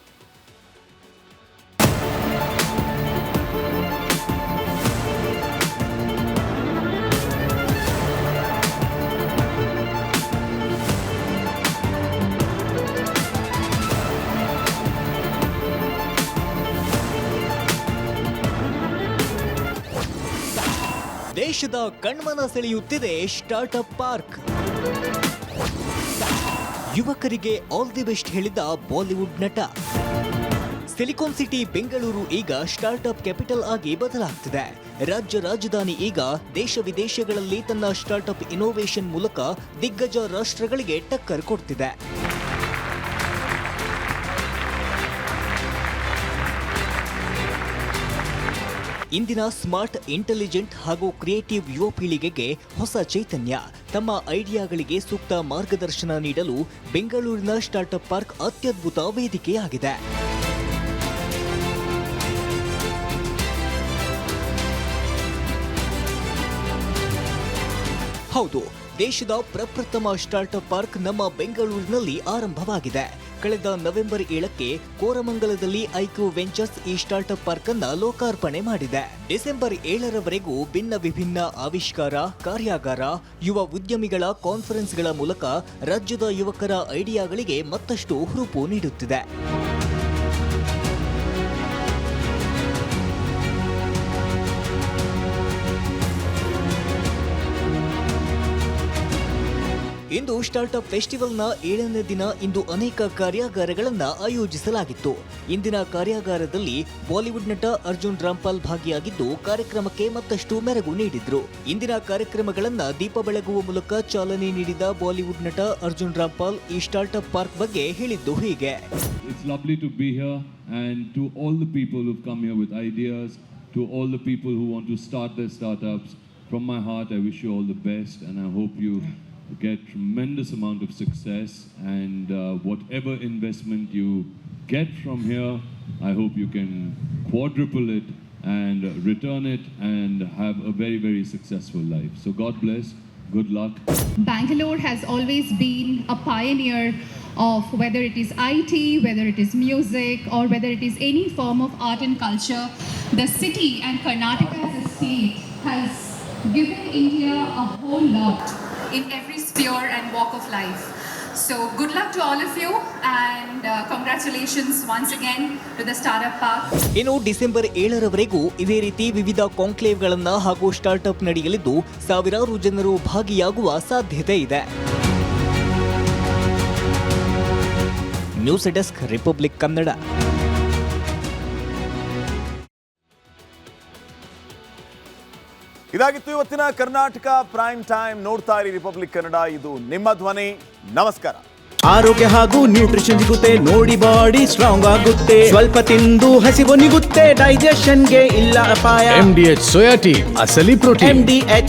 L: ದೇಶದ ಕಣ್ಮನ ಸೆಳೆಯುತ್ತಿದೆ ಸ್ಟಾರ್ಟ್ಅಪ್ ಪಾರ್ಕ್. ಯುವಕರಿಗೆ ಆಲ್ ದಿ ಬೆಸ್ಟ್ ಹೇಳಿದ ಬಾಲಿವುಡ್ ನಟ. ಸಿಲಿಕಾನ್ ಸಿಟಿ ಬೆಂಗಳೂರು ಈಗ ಸ್ಟಾರ್ಟ್ಅಪ್ ಕ್ಯಾಪಿಟಲ್ ಆಗಿ ಬದಲಾಗ್ತಿದೆ. ರಾಜ್ಯ ರಾಜಧಾನಿ ಈಗ ದೇಶ ವಿದೇಶಗಳಲ್ಲಿ ತನ್ನ ಸ್ಟಾರ್ಟ್ಅಪ್ ಇನೋವೇಷನ್ ಮೂಲಕ ದಿಗ್ಗಜ ರಾಷ್ಟ್ರಗಳಿಗೆ ಟಕ್ಕರ್ ಕೊಡ್ತಿದೆ. ಇಂದಿನ ಸ್ಮಾರ್ಟ್, ಇಂಟೆಲಿಜೆಂಟ್ ಹಾಗೂ ಕ್ರಿಯೇಟಿವ್ ಯುವ ಪೀಳಿಗೆಗೆ ಹೊಸ ಚೈತನ್ಯ. ತಮ್ಮ ಐಡಿಯಾಗಳಿಗೆ ಸೂಕ್ತ ಮಾರ್ಗದರ್ಶನ ನೀಡಲು ಬೆಂಗಳೂರಿನ ಸ್ಟಾರ್ಟ್ಅಪ್ ಪಾರ್ಕ್ ಅತ್ಯದ್ಭುತ ವೇದಿಕೆಯಾಗಿದೆ. ಹೌದು, ದೇಶದ ಪ್ರಪ್ರಥಮ ಸ್ಟಾರ್ಟ್ಅಪ್ ಪಾರ್ಕ್ ನಮ್ಮ ಬೆಂಗಳೂರಿನಲ್ಲಿ ಆರಂಭವಾಗಿದೆ. ಕಳೆದ ನವೆಂಬರ್ 7ಕ್ಕೆ ಕೋರಮಂಗಲದಲ್ಲಿ ಐಕ್ಯೂ ವೆಂಚರ್ಸ್ ಈ ಸ್ಟಾರ್ಟ್ಅಪ್ ಪಾರ್ಕ್ ಅನ್ನ ಲೋಕಾರ್ಪಣೆ ಮಾಡಿದೆ. ಡಿಸೆಂಬರ್ 7ರವರೆಗೂ ಭಿನ್ನ ವಿಭಿನ್ನ ಆವಿಷ್ಕಾರ, ಕಾರ್ಯಾಗಾರ, ಯುವ ಉದ್ಯಮಿಗಳ ಕಾನ್ಫರೆನ್ಸ್ಗಳ ಮೂಲಕ ರಾಜ್ಯದ ಯುವಕರ ಐಡಿಯಾಗಳಿಗೆ ಮತ್ತಷ್ಟು ಹುರುಪು ನೀಡುತ್ತಿದೆ. ಇಂದು ಸ್ಟಾರ್ಟ್ಅಪ್ ಫೆಸ್ಟಿವಲ್ನ 7ನೇ ದಿನ. ಇಂದು ಅನೇಕ ಕಾರ್ಯಾಗಾರಗಳನ್ನು ಆಯೋಜಿಸಲಾಗಿತ್ತು. ಇಂದಿನ ಕಾರ್ಯಾಗಾರದಲ್ಲಿ ಬಾಲಿವುಡ್ ನಟ ಅರ್ಜುನ್ ರಾಮ್ಪಾಲ್ ಭಾಗಿಯಾಗಿದ್ದು ಕಾರ್ಯಕ್ರಮಕ್ಕೆ ಮತ್ತಷ್ಟು ಮೆರುಗು ನೀಡಿದ್ರು. ಇಂದಿನ ಕಾರ್ಯಕ್ರಮಗಳನ್ನು ದೀಪ ಬೆಳಗುವ ಮೂಲಕ ಚಾಲನೆ ನೀಡಿದ ಬಾಲಿವುಡ್ ನಟ ಅರ್ಜುನ್ ರಾಮ್ಪಾಲ್ ಈ ಸ್ಟಾರ್ಟ್ಅಪ್ ಪಾರ್ಕ್ ಬಗ್ಗೆ ಹೇಳಿದ್ದು ಹೀಗೆ.
M: It's lovely to be here and to all the people who've come here with ideas, to all the people who want to start their startups. From my heart, I wish you all the best and I hope you get tremendous amount of success and whatever investment you get from here, I hope you can quadruple it and return it and have a very, very successful life. So God bless, good luck.
N: Bangalore has always been a pioneer of whether it is IT, whether it is music or whether it is any form of art and culture. The city and Karnataka as a state has given India a whole lot in every sphere and walk of life. So good luck to all of you and congratulations once again to the Startup Park.
L: ಇನ್ನು ಡಿಸೆಂಬರ್ 7ರವರೆಗೂ ಇದೇ ರೀತಿ ವಿವಿಧ ಕಾಂಕ್ಲೇವ್ಗಳನ್ನು ಹಾಗೂ ಸ್ಟಾರ್ಟ್ಅಪ್ ನಡೆಯಲಿದ್ದು ಸಾವಿರಾರು ಜನರು ಭಾಗಿಯಾಗುವ ಸಾಧ್ಯತೆ ಇದೆ. News desk, republic Kannada.
C: ಇದಾಗಿತ್ತು ಇವತ್ತಿನ ಕರ್ನಾಟಕ ಪ್ರೈಮ್ ಟೈಮ್. ನೋಡ್ತಾ ಇರಿ ರಿಪಬ್ಲಿಕ್ ಕನ್ನಡ, ಇದು ನಿಮ್ಮ ಧ್ವನಿ. ನಮಸ್ಕಾರ.
O: ಆರೋಗ್ಯ ಹಾಗೂ ನ್ಯೂಟ್ರಿಷನ್ ಸಿಗುತ್ತೆ ನೋಡಿ, ಬಾಡಿ ಸ್ಟ್ರಾಂಗ್ ಆಗುತ್ತೆ. ಸ್ವಲ್ಪ ತಿಂದು ಹಸಿವು ನಿಗುತ್ತೆ, ಡೈಜೆಷನ್ಗೆ ಇಲ್ಲ ಅಪಾಯ.
B: MDH ಸೋಯಾ ಟೀ, ಅಸಲಿ ಪ್ರೋಟೀನ್.
O: MDH